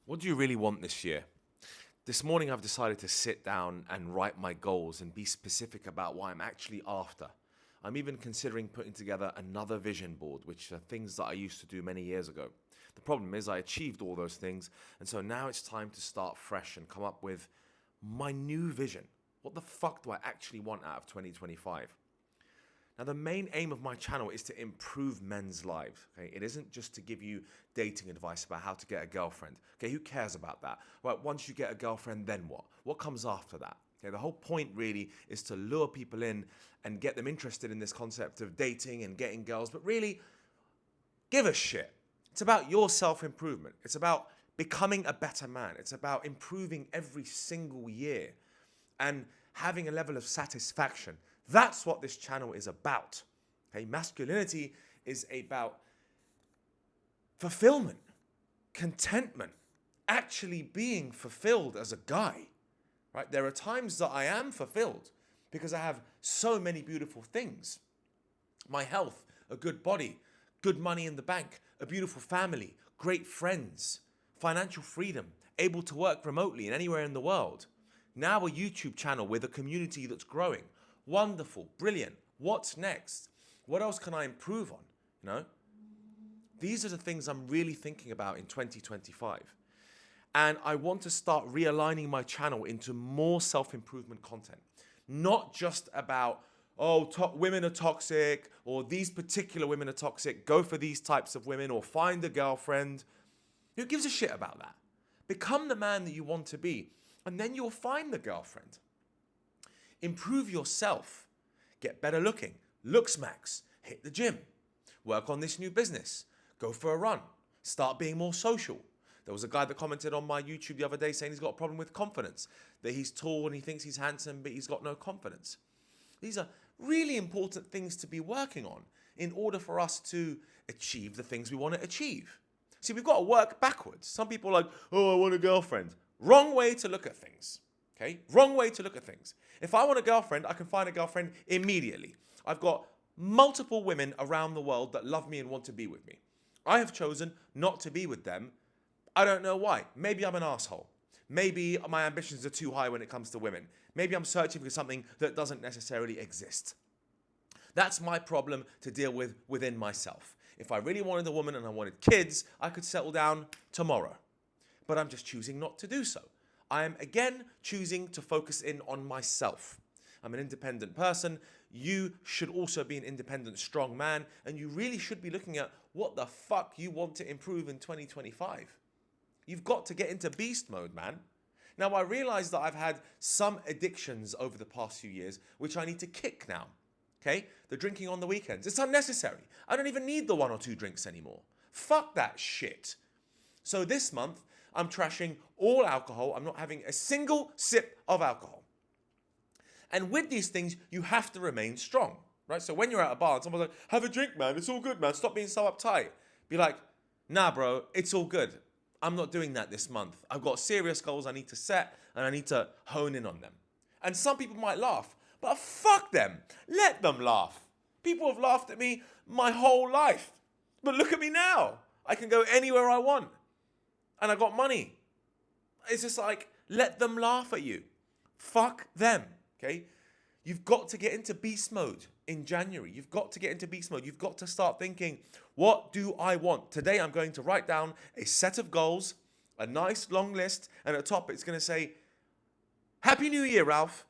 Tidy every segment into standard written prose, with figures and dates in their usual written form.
What do you really want this year? This morning, I've decided to sit down and write my goals and be specific about what I'm actually after. I'm even considering putting together another vision board, which are things that I used to do many years ago. The problem is, I achieved all those things, and so now it's time to start fresh and come up with my new vision. What the fuck do I actually want out of 2025? Now, the main aim of my channel is to improve men's lives. Okay, it isn't just to give you dating advice about how to get a girlfriend. Okay, who cares about that? Right, once you get a girlfriend, then what? What comes after that? Okay, the whole point really is to lure people in and get them interested in this concept of dating and getting girls, but really, give a shit. It's about your self-improvement. It's about becoming a better man. It's about improving every single year and having a level of satisfaction. That's what this channel is about. Okay, masculinity is about fulfillment, contentment, actually being fulfilled as a guy. Right? There are times that I am fulfilled because I have so many beautiful things. My health, a good body, good money in the bank, a beautiful family, great friends, financial freedom, able to work remotely and anywhere in the world. Now a YouTube channel with a community that's growing. Wonderful, brilliant. What's next? What else can I improve on? You know? These are the things I'm really thinking about in 2025. And I want to start realigning my channel into more self-improvement content. Not just about, women are toxic, or these particular women are toxic, go for these types of women, or find a girlfriend. Who gives a shit about that? Become the man that you want to be, and then you'll find the girlfriend. Improve yourself. Get better looking. Looks max. Hit the gym. Work on this new business. Go for a run. Start being more social. There was a guy that commented on my YouTube the other day saying he's got a problem with confidence. That he's tall and he thinks he's handsome, but he's got no confidence. These are really important things to be working on in order for us to achieve the things we want to achieve. See, we've got to work backwards. Some people are like, I want a girlfriend. Wrong way to look at things. Okay? Wrong way to look at things. If I want a girlfriend, I can find a girlfriend immediately. I've got multiple women around the world that love me and want to be with me. I have chosen not to be with them. I don't know why. Maybe I'm an asshole. Maybe my ambitions are too high when it comes to women. Maybe I'm searching for something that doesn't necessarily exist. That's my problem to deal with within myself. If I really wanted a woman and I wanted kids, I could settle down tomorrow. But I'm just choosing not to do so. I am again choosing to focus in on myself. I'm an independent person. You should also be an independent, strong man. And you really should be looking at what the fuck you want to improve in 2025. You've got to get into beast mode, man. Now, I realize that I've had some addictions over the past few years, which I need to kick now. Okay? The drinking on the weekends. It's unnecessary. I don't even need the 1 or 2 drinks anymore. Fuck that shit. So this month, I'm trashing all alcohol. I'm not having a single sip of alcohol. And with these things, you have to remain strong, right? So when you're at a bar and someone's like, have a drink, man. It's all good, man. Stop being so uptight. Be like, nah, bro, it's all good. I'm not doing that this month. I've got serious goals I need to set and I need to hone in on them. And some people might laugh, but fuck them. Let them laugh. People have laughed at me my whole life. But look at me now. I can go anywhere I want. And I got money. It's just like, let them laugh at you. Fuck them, okay? You've got to get into beast mode in January. You've got to get into beast mode. You've got to start thinking, what do I want? Today I'm going to write down a set of goals, a nice long list, and at the top it's going to say, Happy New Year, Ralph.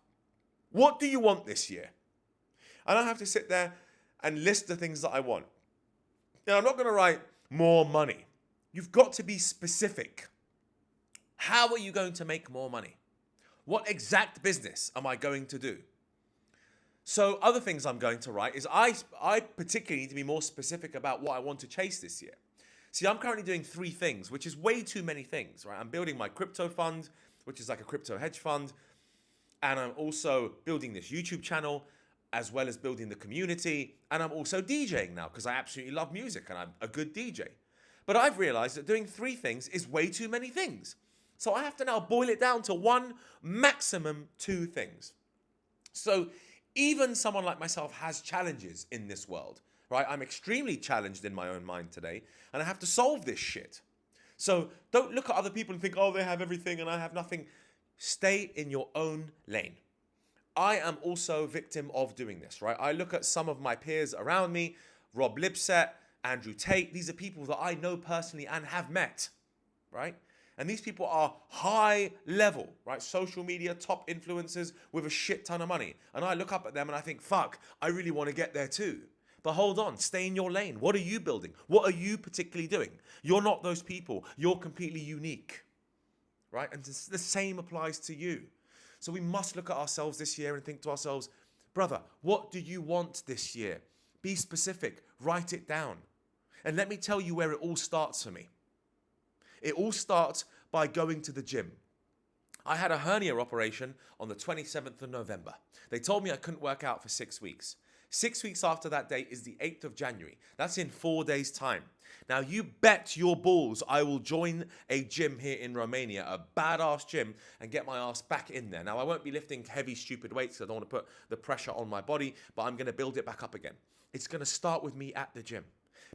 What do you want this year? And I have to sit there and list the things that I want. Now, I'm not going to write more money. You've got to be specific. How are you going to make more money? What exact business am I going to do? So other things I'm going to write is I particularly need to be more specific about what I want to chase this year. See, I'm currently doing 3 things, which is way too many things, right? I'm building my crypto fund, which is like a crypto hedge fund. And I'm also building this YouTube channel, as well as building the community. And I'm also DJing now because I absolutely love music and I'm a good DJ. But I've realized that doing 3 things is way too many things. So I have to now boil it down to 1, maximum 2 things. So even someone like myself has challenges in this world, right? I'm extremely challenged in my own mind today, and I have to solve this shit. So don't look at other people and think, oh, they have everything and I have nothing. Stay in your own lane. I am also a victim of doing this, right? I look at some of my peers around me, Rob Lipset, Andrew Tate. These are people that I know personally and have met, right? And these people are high level, right? Social media, top influencers with a shit ton of money. And I look up at them and I think, fuck, I really want to get there too. But hold on, stay in your lane. What are you building? What are you particularly doing? You're not those people. You're completely unique, right? And the same applies to you. So we must look at ourselves this year and think to ourselves, brother, what do you want this year? Be specific, write it down. And let me tell you where it all starts for me. It all starts by going to the gym. I had a hernia operation on the 27th of November. They told me I couldn't work out for 6 weeks. 6 weeks after that date is the 8th of January. That's in 4 days' time. Now, you bet your balls I will join a gym here in Romania, a badass gym, and get my ass back in there. Now, I won't be lifting heavy, stupid weights. I don't want to put the pressure on my body, but I'm going to build it back up again. It's going to start with me at the gym,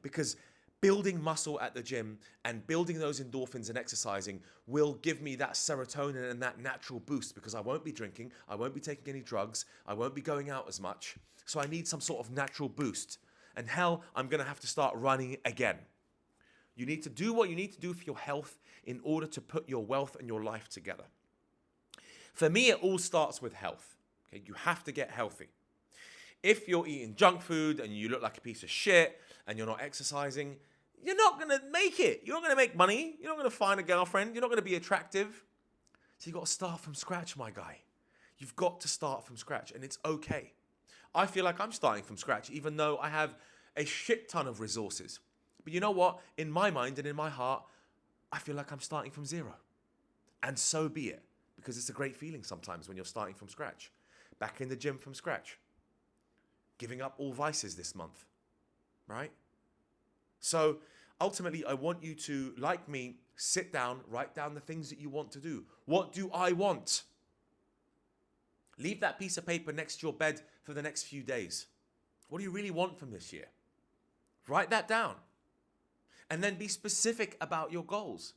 because building muscle at the gym and building those endorphins and exercising will give me that serotonin and that natural boost, because I won't be drinking, I won't be taking any drugs, I won't be going out as much. So I need some sort of natural boost. And hell, I'm going to have to start running again. You need to do what you need to do for your health in order to put your wealth and your life together. For me, it all starts with health. Okay, you have to get healthy. If you're eating junk food and you look like a piece of shit and you're not exercising, you're not going to make it. You're not going to make money. You're not going to find a girlfriend. You're not going to be attractive. So you've got to start from scratch, my guy. You've got to start from scratch, and it's okay. I feel like I'm starting from scratch, even though I have a shit ton of resources. But you know what? In my mind and in my heart, I feel like I'm starting from zero. And so be it, because it's a great feeling sometimes when you're starting from scratch. Back in the gym from scratch. Giving up all vices this month, right? So ultimately, I want you to, like me, sit down, write down the things that you want to do. What do I want? Leave that piece of paper next to your bed for the next few days. What do you really want from this year? Write that down. And then be specific about your goals.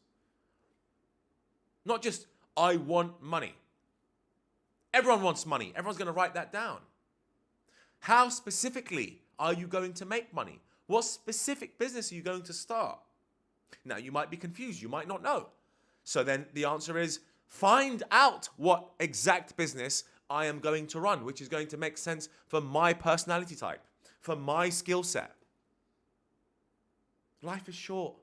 Not just, I want money. Everyone wants money. Everyone's going to write that down. How specifically are you going to make money? What specific business are you going to start? Now, you might be confused. You might not know. So then the answer is, find out what exact business I am going to run, which is going to make sense for my personality type, for my skill set. Life is short.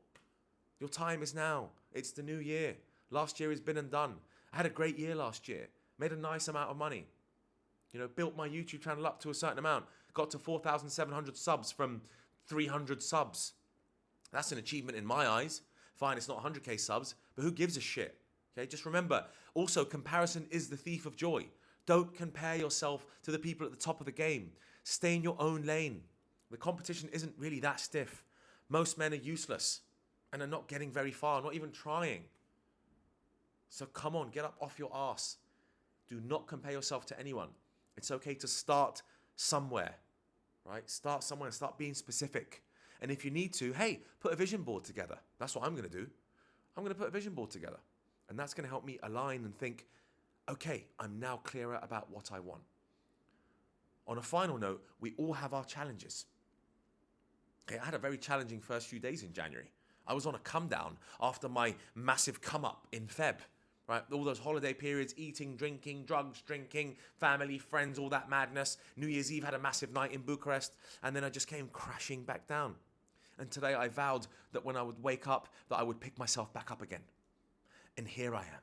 Your time is now. It's the new year. Last year has been and done. I had a great year last year. Made a nice amount of money. Built my YouTube channel up to a certain amount. Got to 4,700 subs from 300 subs. That's an achievement in my eyes. Fine, it's not 100k subs, but who gives a shit? Okay, just remember, also, comparison is the thief of joy. Don't compare yourself to the people at the top of the game. Stay in your own lane. The competition isn't really that stiff. Most men are useless and are not getting very far, not even trying. So come on, get up off your ass. Do not compare yourself to anyone. It's okay to start somewhere, right? Start somewhere and start being specific. And if you need to, hey, put a vision board together. That's what I'm going to do. I'm going to put a vision board together. And that's going to help me align and think, okay, I'm now clearer about what I want. On a final note, we all have our challenges. Okay, I had a very challenging first few days in January. I was on a come down after my massive come up in Feb. Right? All those holiday periods, eating, drinking, drugs, drinking, family, friends, all that madness. New Year's Eve had a massive night in Bucharest, and then I just came crashing back down. And today I vowed that when I would wake up, that I would pick myself back up again. And here I am.